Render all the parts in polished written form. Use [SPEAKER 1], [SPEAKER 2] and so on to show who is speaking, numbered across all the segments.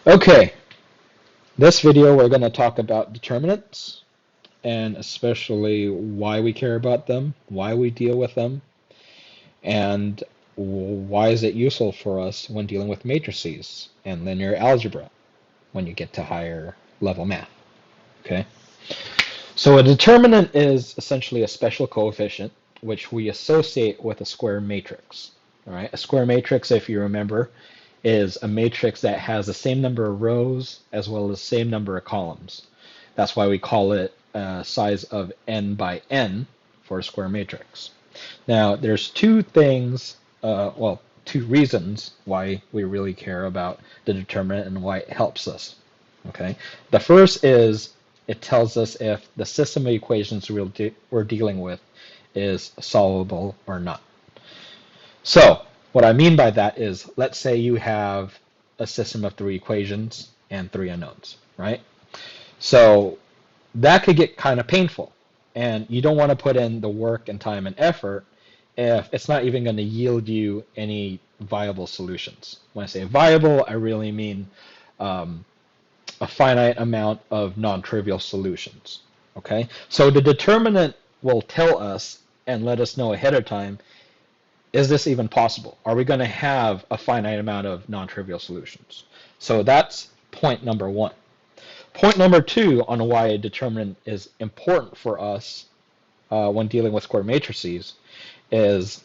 [SPEAKER 1] Okay, this video we're going to talk about determinants and especially why we care about them, why we deal with them, and why is it useful for us when dealing with matrices and linear algebra when you get to higher level math. Okay, so a determinant is essentially a special coefficient which we associate with a square matrix. All right, a square matrix, if you remember, is a matrix that has the same number of rows as well as the same number of columns. That's why we call it a size of n by n for a square matrix. Now, there's two reasons why we really care about the determinant and why it helps us. Okay, the first is it tells us if the system of equations we're dealing with is solvable or not. So what I mean by that is, let's say you have a system of three equations and three unknowns, right? So that could get kind of painful, and you don't want to put in the work and time and effort if it's not even going to yield you any viable solutions. When I say viable, I really mean a finite amount of non-trivial solutions. Okay, so the determinant will tell us and let us know ahead of time, is this even possible? Are we going to have a finite amount of non-trivial solutions? So that's point number one. Point number two on why a determinant is important for us when dealing with square matrices is,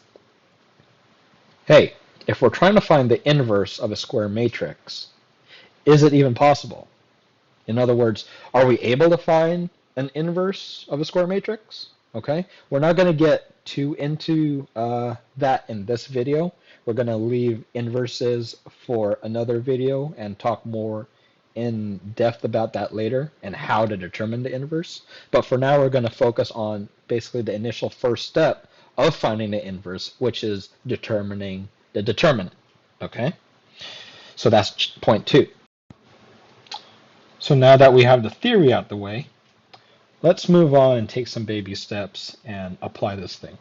[SPEAKER 1] hey, if we're trying to find the inverse of a square matrix, is it even possible? In other words, are we able to find an inverse of a square matrix? Okay, we're not going to get too into that in this video. We're going to leave inverses for another video and talk more in depth about that later and how to determine the inverse. But for now, we're going to focus on basically the initial first step of finding the inverse, which is determining the determinant. Okay, so that's point two. So now that we have the theory out the way, let's move on and take some baby steps and apply this thing.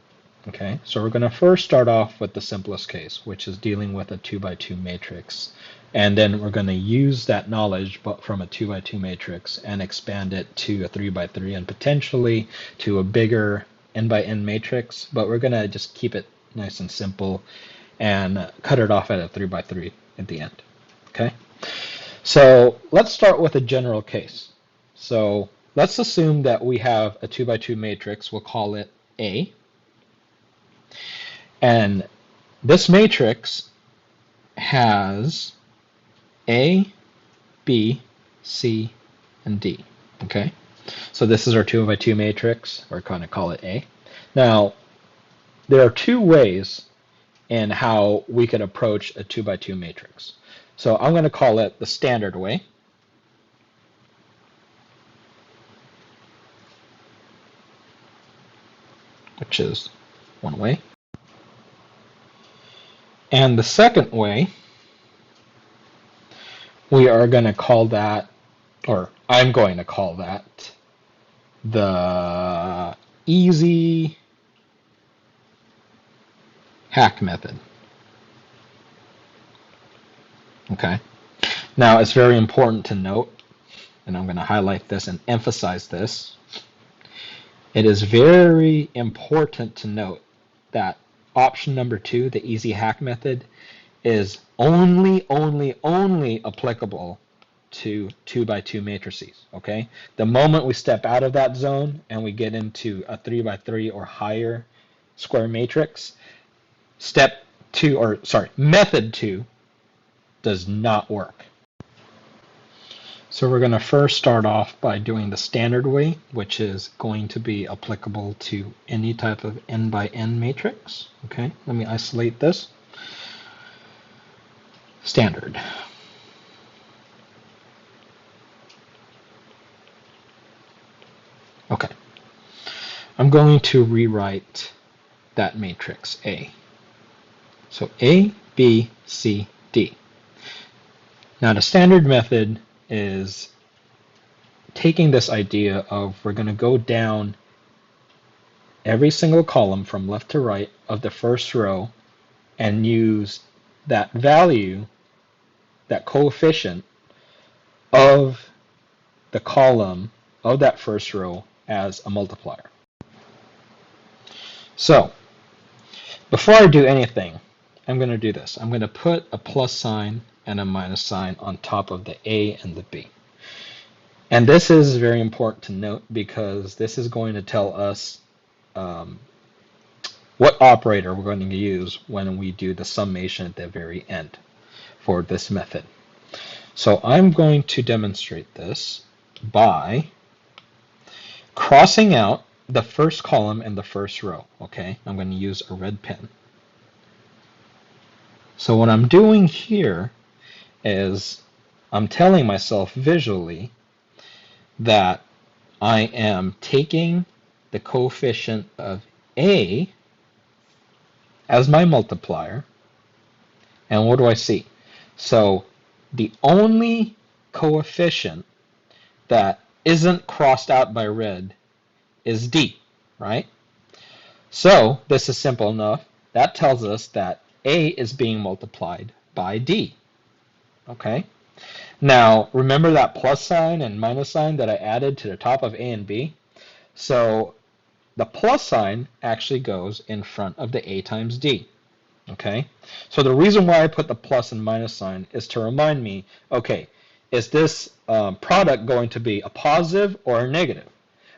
[SPEAKER 1] Okay, so we're going to first start off with the simplest case, which is dealing with a 2 by 2 matrix. And then we're going to use that knowledge from a 2 by 2 matrix and expand it to a 3 by 3 and potentially to a bigger n by n matrix. But we're going to just keep it nice and simple and cut it off at a 3 by 3 at the end. Okay, so let's start with a general case. So let's assume that we have a 2 by 2 matrix. We'll call it A. And this matrix has A, B, C, and D. Okay? So this is our 2 by 2 matrix. We're going to call it A. Now, there are two ways in how we could approach a 2 by 2 matrix. So I'm going to call it the standard way. Which is one way. And the second way, we are going to call that, or I'm going to call that, the easy hack method. Okay. Now, it's very important to note, and I'm going to highlight this and emphasize this. It is very important to note that option number 2, the easy hack method, is only applicable to 2 by 2 matrices. Okay? The moment we step out of that zone and we get into a 3 by 3 or higher square matrix, method 2 does not work. So we're going to first start off by doing the standard way, which is going to be applicable to any type of n by n matrix. Okay, let me isolate this. Standard. Okay, I'm going to rewrite that matrix A. So A, B, C, D. Now the standard method is taking this idea of we're going to go down every single column from left to right of the first row and use that value, that coefficient, of the column of that first row as a multiplier. So before I do anything, I'm going to do this. I'm going to put a plus sign and a minus sign on top of the A and the B. And this is very important to note because this is going to tell us what operator we're going to use when we do the summation at the very end for this method. So I'm going to demonstrate this by crossing out the first column and the first row. Okay, I'm going to use a red pen. So what I'm doing here is I'm telling myself visually that I am taking the coefficient of A as my multiplier, and what do I see? So the only coefficient that isn't crossed out by red is D, right? So this is simple enough. That tells us that A is being multiplied by D, okay? Now, remember that plus sign and minus sign that I added to the top of A and B? So the plus sign actually goes in front of the A times D. Okay, so the reason why I put the plus and minus sign is to remind me, okay, is this product going to be a positive or a negative?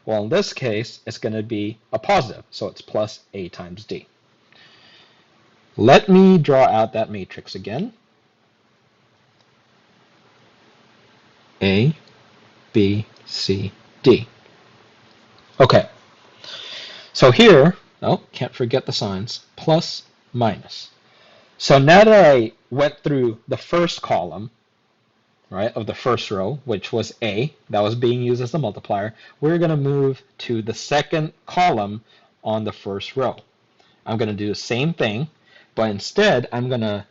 [SPEAKER 1] Well, in this case, it's going to be a positive, so it's plus A times D. Let me draw out that matrix again. A, B, C, D. Okay, so here, oh, can't forget the signs, plus, minus. So now that I went through the first column, right, of the first row, which was A, that was being used as the multiplier, we're going to move to the second column on the first row. I'm going to do the same thing, but instead I'm going to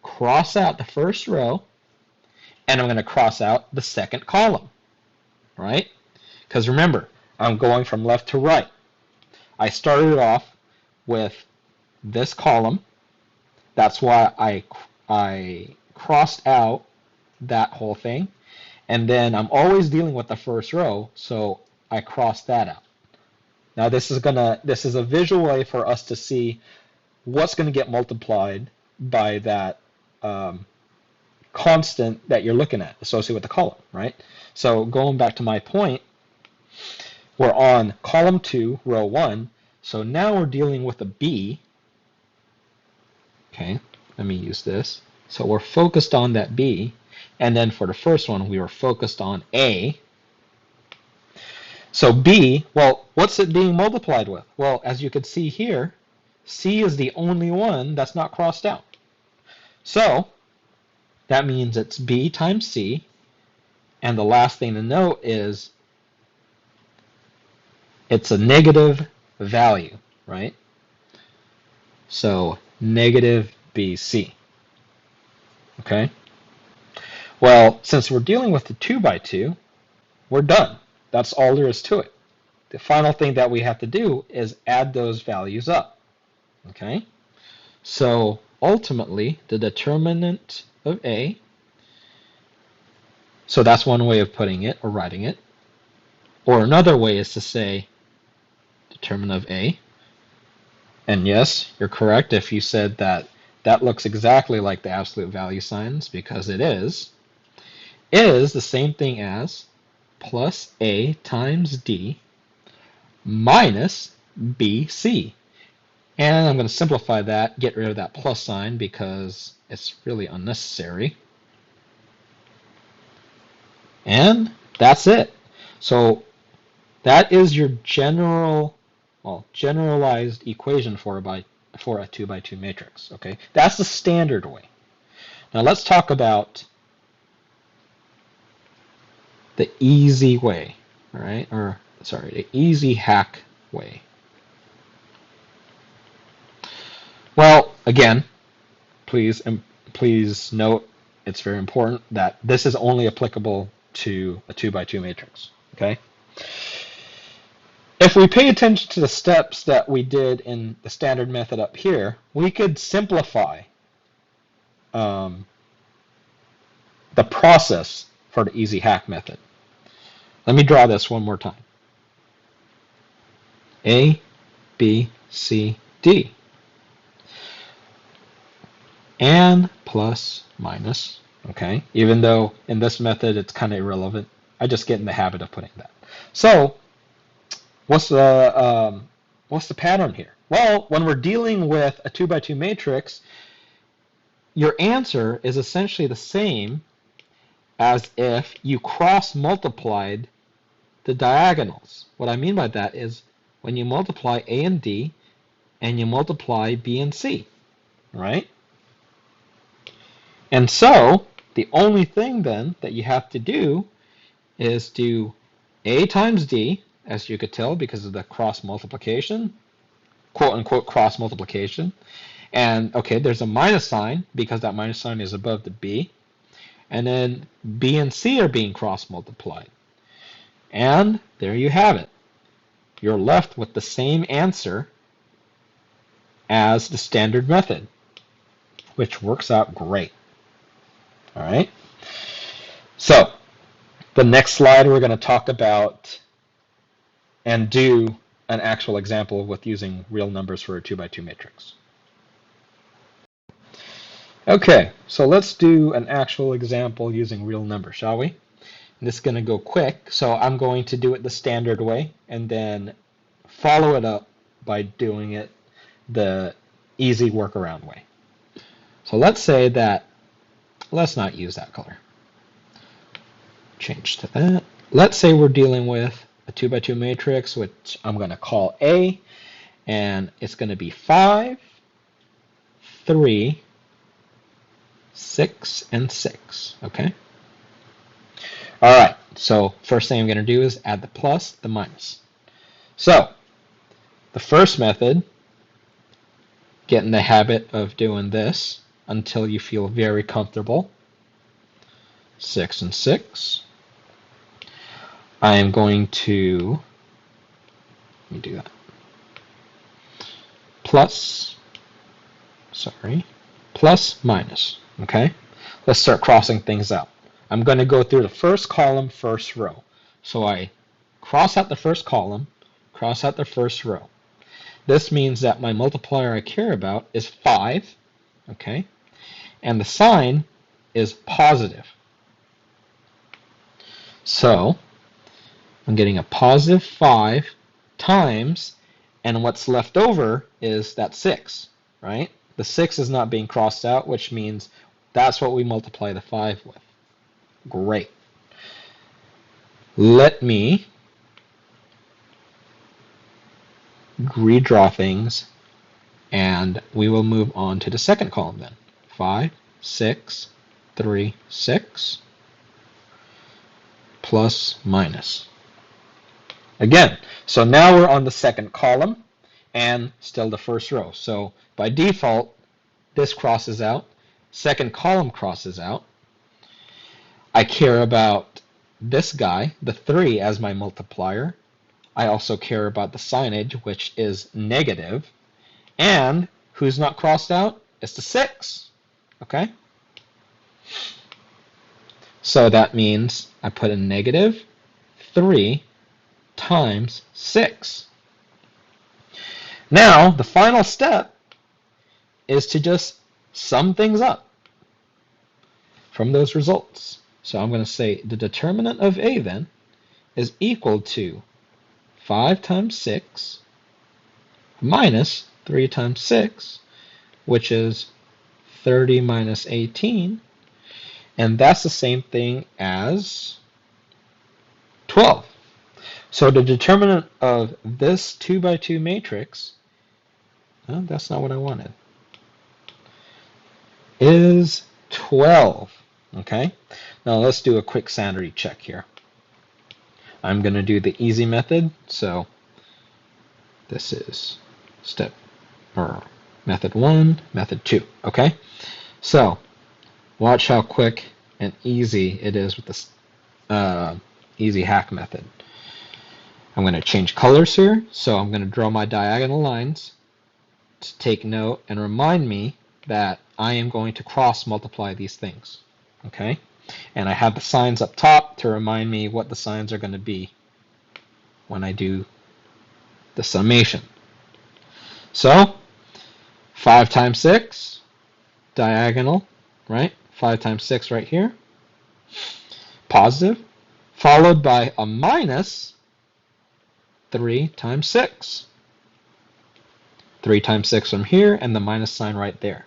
[SPEAKER 1] cross out the first row and I'm going to cross out the second column, right? Because remember, I'm going from left to right. I started off with this column. That's why I crossed out that whole thing. And then I'm always dealing with the first row, so I crossed that out. Now this is a visual way for us to see what's going to get multiplied by that constant that you're looking at associated with the column, right? So going back to my point, we're on column 2, row 1. So now we're dealing with a B. Okay, let me use this. So we're focused on that B, and then for the first one, we were focused on A. So B, well, what's it being multiplied with? Well, as you can see here, C is the only one that's not crossed out. So that means it's B times C, and the last thing to note is it's a negative value, right? So negative BC. Okay? Well, since we're dealing with the 2 by 2, we're done. That's all there is to it. The final thing that we have to do is add those values up. Okay? So ultimately, the determinant of A, so that's one way of putting it or writing it. Or another way is to say determinant of A. And yes, you're correct if you said that that looks exactly like the absolute value signs, because it is the same thing as plus A times D minus BC. And I'm going to simplify that, get rid of that plus sign because it's really unnecessary. And that's it. So that is your generalized equation for a 2 by 2 matrix. Okay, that's the standard way. Now let's talk about the easy way, all right? Or sorry, the easy hack way. Well, again, please note it's very important that this is only applicable to a 2 by 2 matrix. Okay. If we pay attention to the steps that we did in the standard method up here, we could simplify the process for the easy hack method. Let me draw this one more time. A, B, C, D. And plus, minus, okay? Even though in this method it's kind of irrelevant, I just get in the habit of putting that. So, what's the pattern here? Well, when we're dealing with a 2x2 matrix, your answer is essentially the same as if you cross-multiplied the diagonals. What I mean by that is when you multiply A and D and you multiply B and C, right? And so the only thing then that you have to do is do A times D, as you could tell because of the cross multiplication, quote unquote cross multiplication. And okay, there's a minus sign because that minus sign is above the B. And then B and C are being cross multiplied. And there you have it. You're left with the same answer as the standard method, which works out great. All right. So the next slide we're going to talk about and do an actual example with using real numbers for a 2x2 matrix. Okay, so let's do an actual example using real numbers, shall we? And this is going to go quick, so I'm going to do it the standard way and then follow it up by doing it the easy workaround way. So let's say that, let's not use that color. Change to that. Let's say we're dealing with a 2x2 matrix, which I'm going to call A, and it's going to be 5, 3, 6, and 6, okay? All right, so first thing I'm going to do is add the plus, the minus. So the first method, get in the habit of doing this until you feel very comfortable. 6 and 6. I am going to, let me do that, plus minus, okay? Let's start crossing things out. I'm going to go through the first column, first row. So I cross out the first column, cross out the first row. This means that my multiplier I care about is 5, okay? And the sign is positive. So I'm getting a positive 5 times, and what's left over is that 6, right? The 6 is not being crossed out, which means that's what we multiply the 5 with. Great. Let me redraw things, and we will move on to the second column then. 5, 6, 3, 6, plus, minus. Again, so now we're on the second column and still the first row. So by default, this crosses out, second column crosses out. I care about this guy, the 3, as my multiplier. I also care about the signage, which is negative. And who's not crossed out? It's the 6. Okay? So that means I put a negative 3 times 6. Now, the final step is to just sum things up from those results. So I'm going to say the determinant of A then is equal to 5 times 6 minus 3 times 6, which is 30 minus 18, and that's the same thing as 12. So the determinant of this 2x2 matrix, that's not what I wanted, is 12. Okay, now let's do a quick sanity check here. I'm going to do the easy method, so this is method 1, method 2, okay? So watch how quick and easy it is with this easy hack method. I'm going to change colors here, so I'm going to draw my diagonal lines to take note and remind me that I am going to cross multiply these things, okay? And I have the signs up top to remind me what the signs are going to be when I do the summation. So 5 times 6, diagonal, right? 5 times 6 right here, positive, followed by a minus 3 times 6. 3 times 6 from here, and the minus sign right there.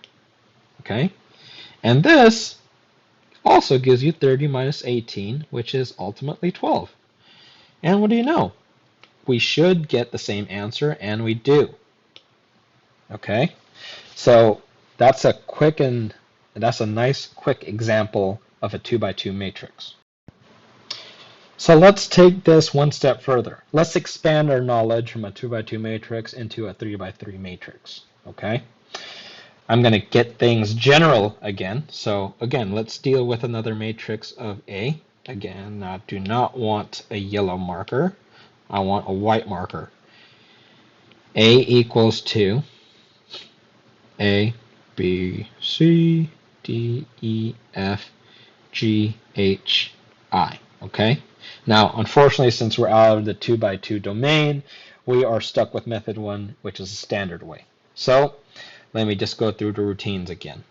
[SPEAKER 1] Okay? And this also gives you 30 minus 18, which is ultimately 12. And what do you know? We should get the same answer, and we do. Okay? So that's a nice quick example of a 2 by 2 matrix. So let's take this one step further. Let's expand our knowledge from a 2 by 2 matrix into a 3 by 3 matrix. Okay? I'm going to get things general again. So again, let's deal with another matrix of A. Again, I do not want a yellow marker. I want a white marker. A equals to A, B, C, D, E, F, G, H, I. Okay? Now, unfortunately, since we're out of the 2 by 2 domain, we are stuck with method 1, which is a standard way. So let me just go through the routines again.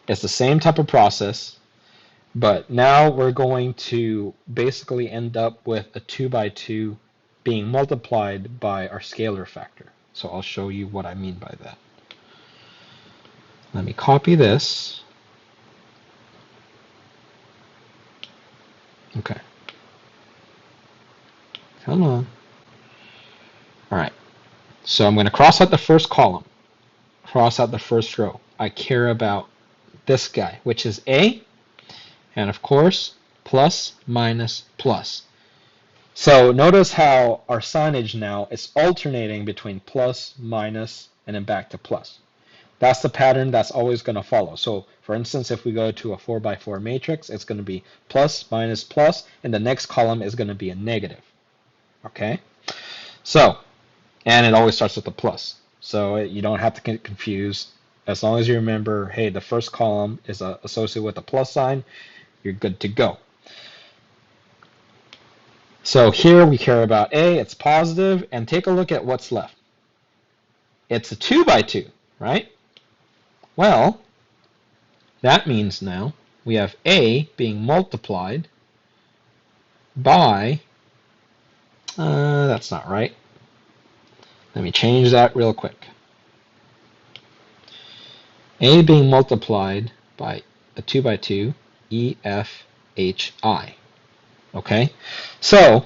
[SPEAKER 1] It's the same type of process, but now we're going to basically end up with a 2 by 2 being multiplied by our scalar factor. So I'll show you what I mean by that. Let me copy this. Okay. Come on. All right. So I'm going to cross out the first column, cross out the first row. I care about this guy, which is A, and of course, plus, minus, plus. So notice how our signage now is alternating between plus, minus, and then back to plus. That's the pattern that's always going to follow. So for instance, if we go to a 4 by 4 matrix, it's going to be plus, minus, plus, and the next column is going to be a negative. Okay? So, and it always starts with a plus. So you don't have to get confused. As long as you remember, hey, the first column is associated with a plus sign, you're good to go. So here we care about A, it's positive, and take a look at what's left. It's a 2 by 2, right? Well, that means now we have A being multiplied by, that's not right. Let me change that real quick. A being multiplied by a 2 by 2, E, F, H, I. Okay? So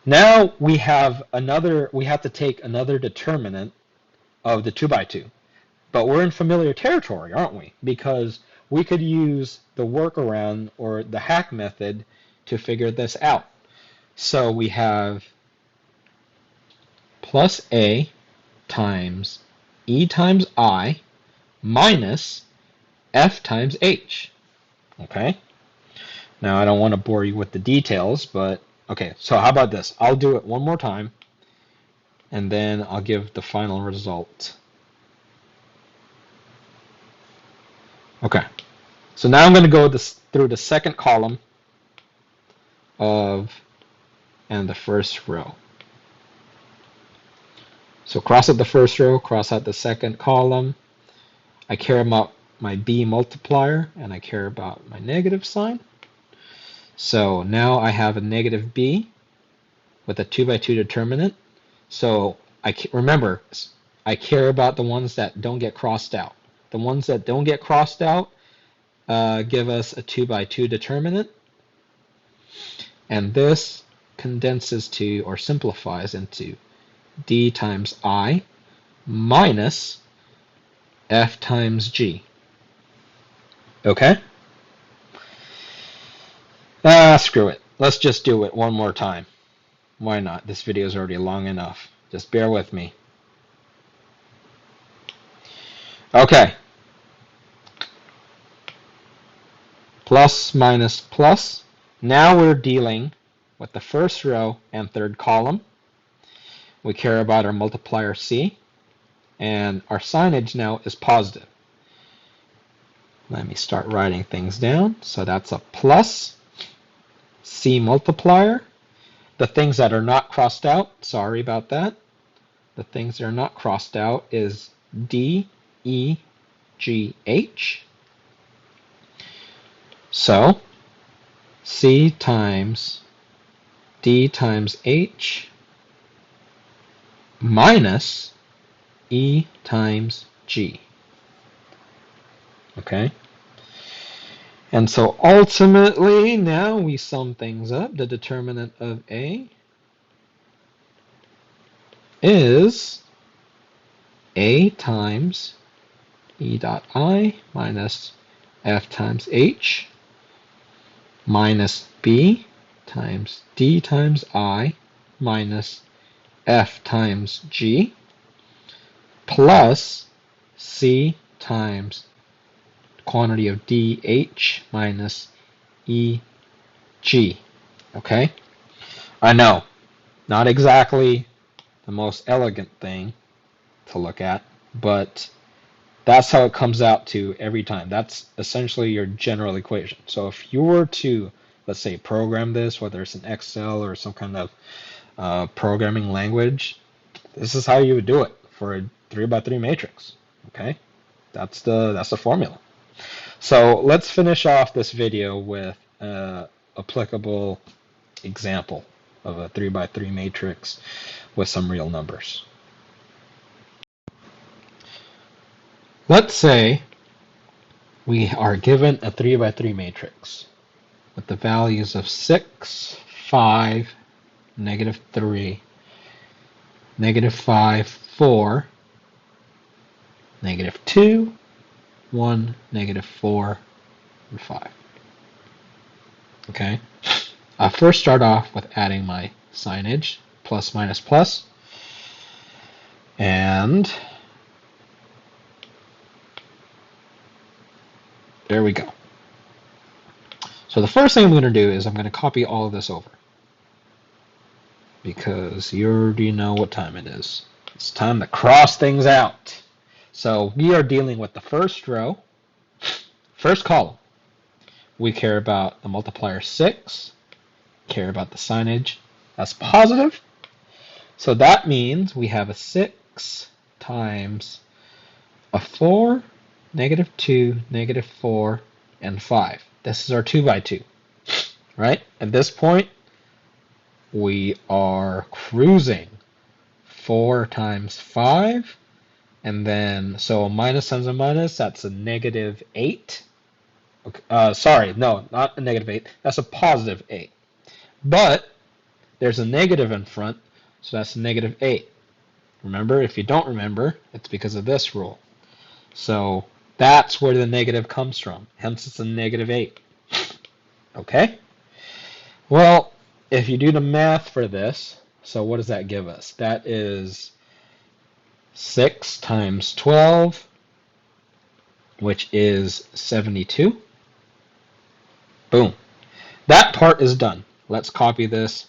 [SPEAKER 1] now we have to take another determinant of the 2 by 2. But we're in familiar territory, aren't we? Because we could use the workaround or the hack method to figure this out. So we have plus A times E times I minus F times H. Okay? Now, I don't want to bore you with the details, but okay, so how about this? I'll do it one more time, and then I'll give the final result. Okay, so now I'm going to go through the second column and the first row. So cross out the first row, cross out the second column. I care about my B multiplier, and I care about my negative sign. So now I have a negative B with a 2 by 2 determinant. So remember, I care about the ones that don't get crossed out. The ones that don't get crossed out give us a 2 by 2 determinant. And this condenses to, or simplifies into, D times I minus F times G. Okay? Screw it. Let's just do it one more time. Why not? This video is already long enough. Just bear with me. Okay. Plus, minus, plus. Now we're dealing with the first row and third column. We care about our multiplier C, and our signage now is positive. Let me start writing things down. So that's a plus C multiplier. The things that are not crossed out, sorry about that. The things that are not crossed out is D, E, G, H. So C times D times H minus E times G. Okay? And so ultimately, now we sum things up. The determinant of A is A times E dot I minus F times H minus B times D times I minus F times G plus C times quantity of DH minus EG. Okay? I know, not exactly the most elegant thing to look at, but that's how it comes out to every time. That's essentially your general equation. So if you were to, let's say, program this, whether it's in Excel or some kind of programming language, this is how you would do it for a 3x3 matrix. Okay? That's the formula. So let's finish off this video with an applicable example of a 3x3 matrix with some real numbers. Let's say we are given a 3x3 matrix with the values of 6, 5, -3, -5, 4, -2, 1, -4, and 5. Okay? I first start off with adding my signage, plus, minus, plus, and there we go. So the first thing I'm going to do is I'm going to copy all of this over, because you already know what time it is. It's time to cross things out. So we are dealing with the first row, first column. We care about the multiplier 6, care about the signage as positive. So that means we have a 6 times a 4, -2, -4, and 5. This is our 2x2, right? At this point, we are cruising. 4 times 5, and then, so a minus times a minus, that's a -8. Okay, sorry, no, not a -8. That's a positive 8. But there's a negative in front, so that's a -8. Remember, if you don't remember, it's because of this rule. So that's where the negative comes from. Hence, it's a -8. Okay? Well, if you do the math for this, so what does that give us? That is 6 times 12, which is 72. Boom. That part is done. Let's copy this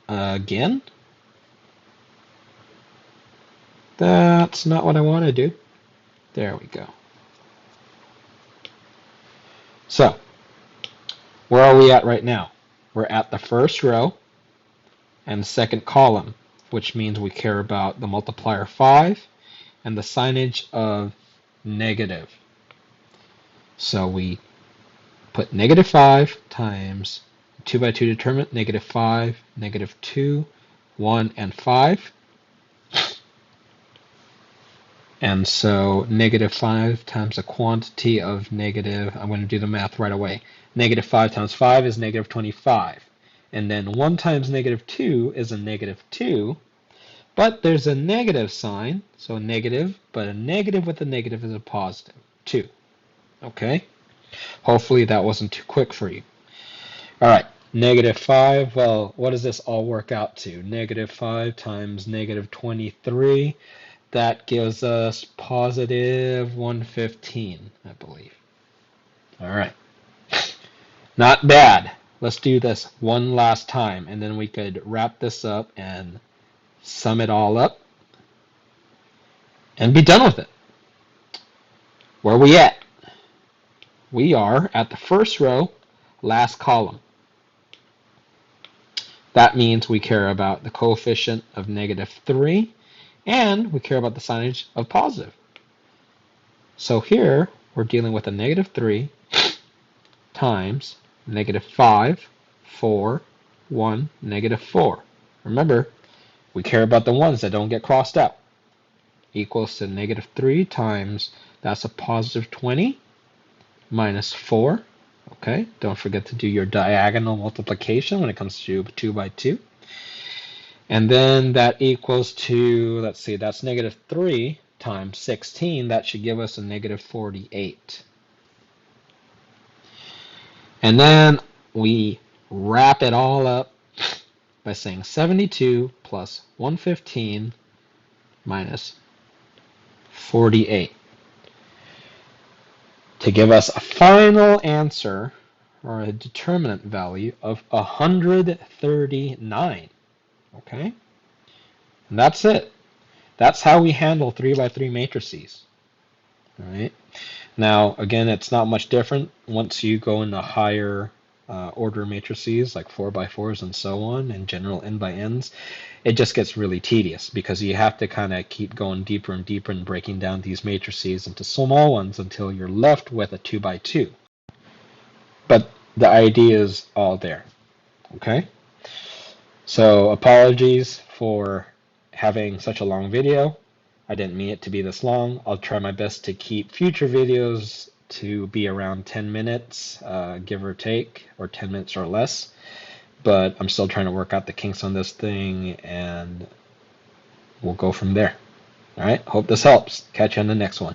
[SPEAKER 1] again. That's not what I want to do. There we go. So, where are we at right now? We're at the first row and second column, which means we care about the multiplier 5 and the signage of negative. So we put -5 times 2x2 determinant, -5, -2, 1, and 5. And so -5 times the quantity of negative, I'm going to do the math right away. -5 times 5 is -25. And then 1 times -2 is a -2. But there's a negative sign, so a negative, but a negative with a negative is a positive, 2. Okay? Hopefully that wasn't too quick for you. All right, -5, well, what does this all work out to? -5 times -23. That gives us positive 115, I believe. All right. Not bad. Let's do this one last time, and then we could wrap this up and sum it all up and be done with it. Where are we at? we are at the first row, last column. That means we care about the coefficient of -3, and we care about the signage of positive. So here, we're dealing with a -3 times -5, 4, 1, -4. Remember, we care about the ones that don't get crossed out. Equals to -3 times, that's a +20, minus 4. Okay, don't forget to do your diagonal multiplication when it comes to 2 by 2. And then that equals to, let's see, that's -3 times 16. That should give us a -48. And then we wrap it all up by saying 72 plus 115 minus 48 to give us a final answer, or a determinant value of 139. Okay? And that's it. That's how we handle 3 by 3 matrices. All right? Now, again, it's not much different once you go into higher order matrices like 4 by 4s and so on, and general n by n's. It just gets really tedious because you have to kind of keep going deeper and deeper and breaking down these matrices into small ones until you're left with a 2 by 2. But the idea is all there. Okay? So apologies for having such a long video. I didn't mean it to be this long. I'll try my best to keep future videos to be around 10 minutes, give or take, or 10 minutes or less. But I'm still trying to work out the kinks on this thing, and we'll go from there. All right, hope this helps. Catch you on the next one.